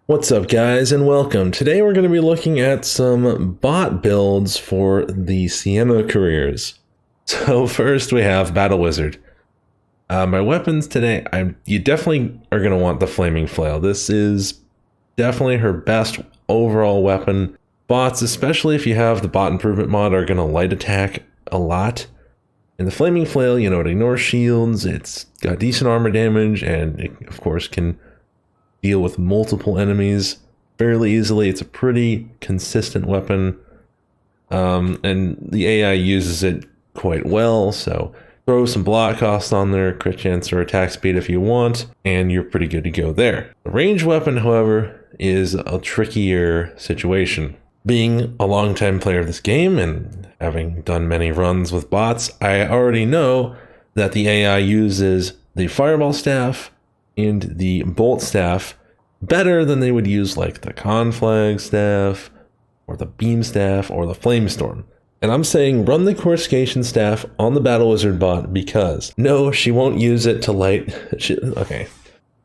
What's up, guys, and welcome. Today we're going to be looking at some bot builds for the Sienna careers. So first we have Battle Wizard. My weapons today, you definitely are going to want the Flaming Flail. This is definitely her best overall weapon. Bots, especially if you have the bot improvement mod, are going to light attack a lot. And the Flaming Flail, it ignores shields, it's got decent armor damage, and it, of course, can deal with multiple enemies fairly easily. It's a pretty consistent weapon, and the AI uses it quite well, so throw some block cost on there, crit chance or attack speed if you want, and you're pretty good to go there. The ranged weapon, however, is a trickier situation. Being a longtime player of this game and having done many runs with bots, I already know that the AI uses the Fireball Staff and the Bolt Staff better than they would use like the Conflag Staff or the Beam Staff or the Flame Storm. And I'm saying run the Coruscation Staff on the Battle Wizard bot because no, she won't use it to light. Okay,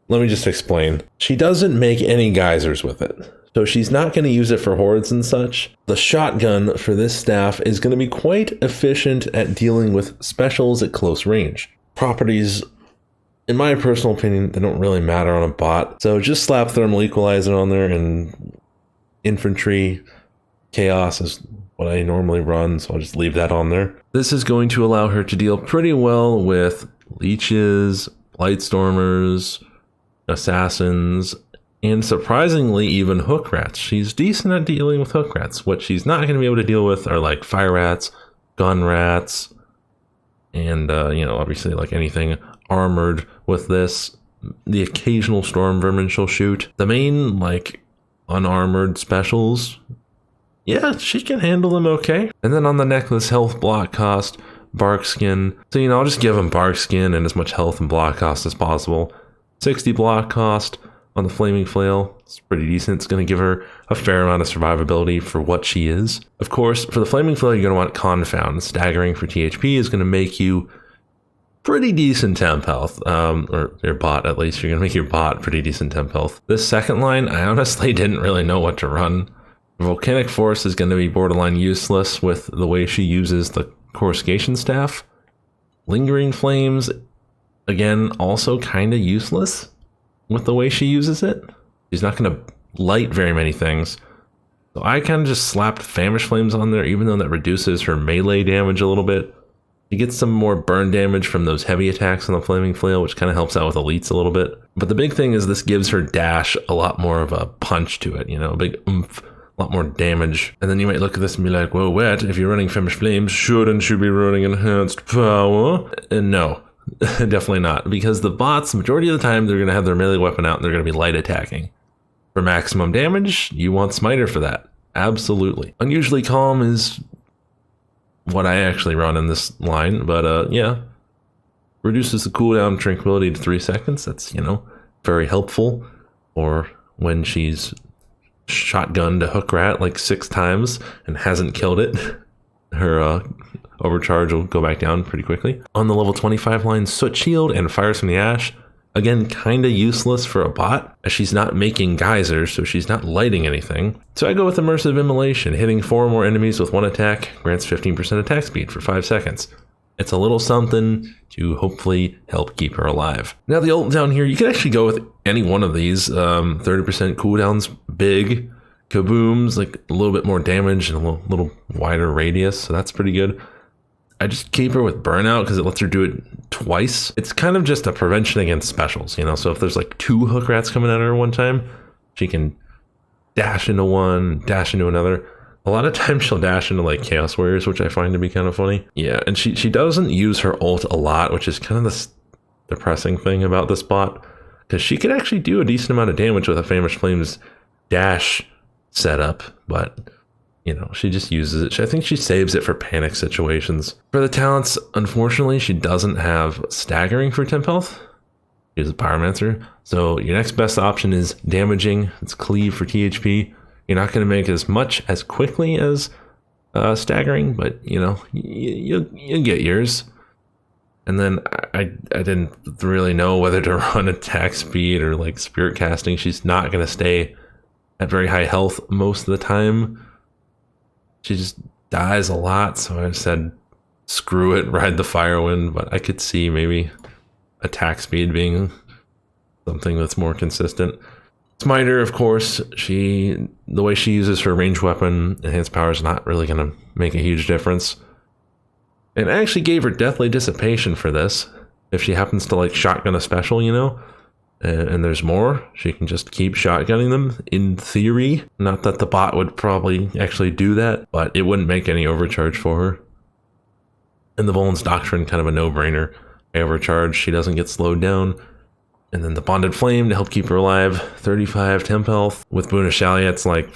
let me just explain. She doesn't make any geysers with it, so she's not going to use it for hordes and such. The shotgun for this staff is going to be quite efficient at dealing with specials at close range. Properties, in my personal opinion, they don't really matter on a bot. So just slap Thermal Equalizer on there, and Infantry Chaos is what I normally run, so I'll just leave that on there. This is going to allow her to deal pretty well with Leeches, Blightstormers, Assassins, and surprisingly even Hook Rats. She's decent at dealing with Hook Rats. What she's not going to be able to deal with are like Fire Rats, Gun Rats, and obviously like anything armored with this. The occasional Storm Vermin she'll shoot. The main like unarmored specials, yeah, she can handle them okay. And then on the necklace, health, block cost, bark skin. So I'll just give them bark skin and as much health and block cost as possible. 60 block cost on the Flaming Flail. It's pretty decent. It's going to give her a fair amount of survivability for what she is. Of course, for the Flaming Flail, you're going to want Confound. Staggering for THP is going to make you pretty decent temp health, or your bot at least. You're going to make your bot pretty decent temp health. This second line, I honestly didn't really know what to run. Volcanic Force is going to be borderline useless with the way she uses the Coruscation Staff. Lingering Flames, again, also kind of useless with the way she uses it. She's not going to light very many things. So I kind of just slapped Famish Flames on there, even though that reduces her melee damage a little bit. You get some more burn damage from those heavy attacks on the Flaming Flail, which kind of helps out with elites a little bit. But the big thing is this gives her dash a lot more of a punch to it, a big oomph, a lot more damage. And then you might look at this and be like, whoa, what? If you're running Famish Flames, shouldn't you be running Enhanced Power? And no, definitely not. Because the bots, the majority of the time, they're going to have their melee weapon out and they're going to be light attacking. For maximum damage, you want Smiter for that. Absolutely. Unusually Calm is what I actually run in this line, but yeah, reduces the cooldown tranquility to 3 seconds. That's very helpful. Or when she's shotgunned a Hook Rat like 6 times and hasn't killed it, her overcharge will go back down pretty quickly. On the level 25 line, Soot Shield and Fires from the Ash, again, kind of useless for a bot, as she's not making geysers, so she's not lighting anything. So I go with Immersive Immolation. Hitting 4 or more enemies with 1 attack grants 15% attack speed for 5 seconds. It's a little something to hopefully help keep her alive. Now the ult down here, you can actually go with any one of these. 30% cooldowns, big. Kaboom's like a little bit more damage and a little wider radius, so that's pretty good. I just keep her with Burnout because it lets her do it twice. It's kind of just a prevention against specials, so if there's like 2 Hook Rats coming at her one time, she can dash into one, dash into another. A lot of times she'll dash into like Chaos Warriors, which I find to be kind of funny. Yeah, and she doesn't use her ult a lot, which is kind of the depressing thing about this bot, because she could actually do a decent amount of damage with a Famish Flames dash setup, but she just uses it. I think she saves it for panic situations. For the talents, unfortunately, she doesn't have Staggering for temp health. She's a Pyromancer. So your next best option is Damaging. It's Cleave for THP. You're not going to make as much as quickly as Staggering, but you'll get yours. And then I didn't really know whether to run attack speed or like spirit casting. She's not going to stay at very high health most of the time. She just dies a lot, so I said, screw it, ride the Firewind, but I could see maybe attack speed being something that's more consistent. Smiter, of course, the way she uses her ranged weapon, enhanced power is not really going to make a huge difference. And I actually gave her Deathly Dissipation for this. If she happens to like shotgun a special, you know, and there's more, she can just keep shotgunning them, in theory. Not that the bot would probably actually do that, but it wouldn't make any overcharge for her. And the Volan's Doctrine, kind of a no-brainer. I overcharge, she doesn't get slowed down. And then the Bonded Flame to help keep her alive, 35 temp health. With Boon of Shalia, it's like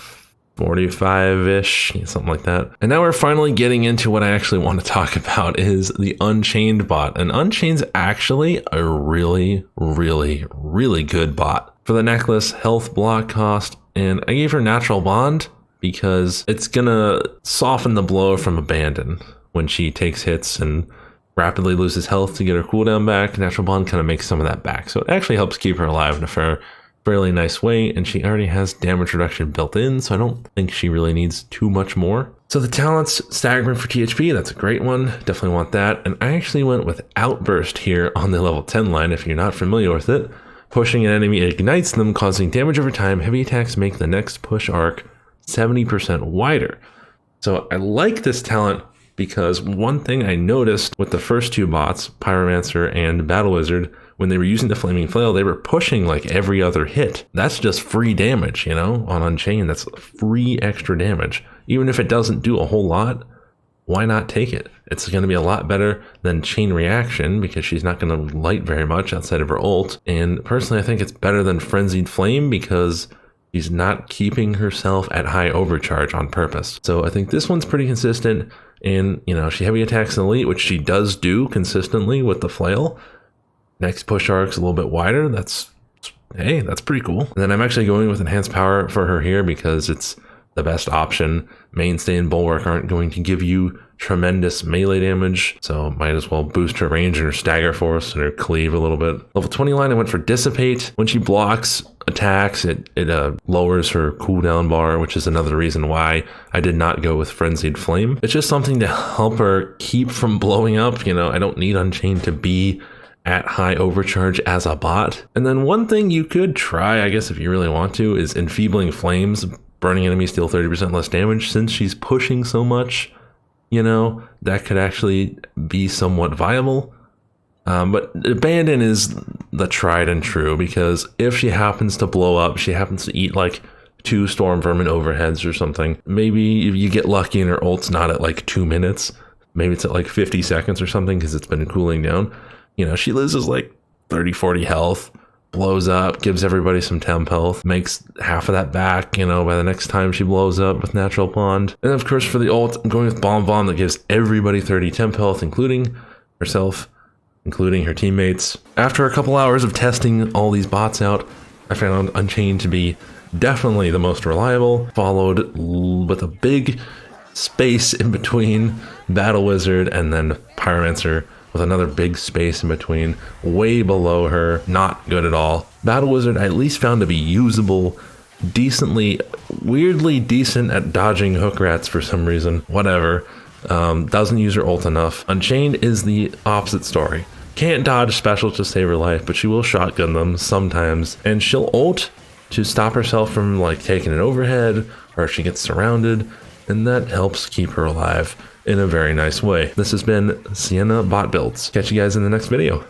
45-ish, something like that. And now we're finally getting into what I actually want to talk about, is the Unchained bot. And Unchained's actually a really, really, really good bot. For the necklace, health, block cost, and I gave her Natural Bond because it's gonna soften the blow from Abandon when she takes hits and rapidly loses health to get her cooldown back. Natural Bond kind of makes some of that back. So it actually helps keep her alive in a fairly nice way, and she already has damage reduction built in, so I don't think she really needs too much more. So the talents, Staggerment for THP, that's a great one. Definitely want that. And I actually went with Outburst here on the level 10 line, if you're not familiar with it. Pushing an enemy ignites them, causing damage over time. Heavy attacks make the next push arc 70% wider. So I like this talent because one thing I noticed with the first two bots, Pyromancer and Battle Wizard, when they were using the Flaming Flail, they were pushing like every other hit. That's just free damage, you know, on Unchained. That's free extra damage. Even if it doesn't do a whole lot, why not take it? It's going to be a lot better than Chain Reaction because she's not going to light very much outside of her ult. And personally, I think it's better than Frenzied Flame because she's not keeping herself at high overcharge on purpose. So I think this one's pretty consistent. And, you know, she heavy attacks in Elite, which she does do consistently with the flail. Next push arc's a little bit wider. Hey, that's pretty cool. And then I'm actually going with Enhanced Power for her here because it's the best option. Mainstay and Bulwark aren't going to give you tremendous melee damage, so might as well boost her range and her stagger force and her cleave a little bit. Level 20 line, I went for Dissipate. When she blocks attacks, it lowers her cooldown bar, which is another reason why I did not go with Frenzied Flame. It's just something to help her keep from blowing up. You know, I don't need Unchained to be at high overcharge as a bot. And then one thing you could try, I guess if you really want to, is Enfeebling Flames. Burning enemies deal 30% less damage. Since she's pushing so much, you know, that could actually be somewhat viable. But Abandon is the tried and true, because if she happens to blow up, she happens to eat like 2 Storm Vermin overheads or something. Maybe if you get lucky and her ult's not at like 2 minutes, maybe it's at like 50 seconds or something because it's been cooling down. You know, she loses like 30-40 health, blows up, gives everybody some temp health, makes half of that back, you know, by the next time she blows up with Natural Bond. And of course for the ult, I'm going with Bomb that gives everybody 30 temp health, including herself, including her teammates. After a couple hours of testing all these bots out, I found Unchained to be definitely the most reliable, followed with a big space in between Battle Wizard and then Pyromancer, with another big space in between, way below her. Not good at all. Battle Wizard I at least found to be usable, weirdly decent at dodging hook rats for some reason. Whatever. Doesn't use her ult enough. Unchained is the opposite story. Can't dodge specials to save her life, but she will shotgun them sometimes. And she'll ult to stop herself from like taking an overhead, or if she gets surrounded, and that helps keep her alive in a very nice way. This has been Sienna Bot Builds. Catch you guys in the next video.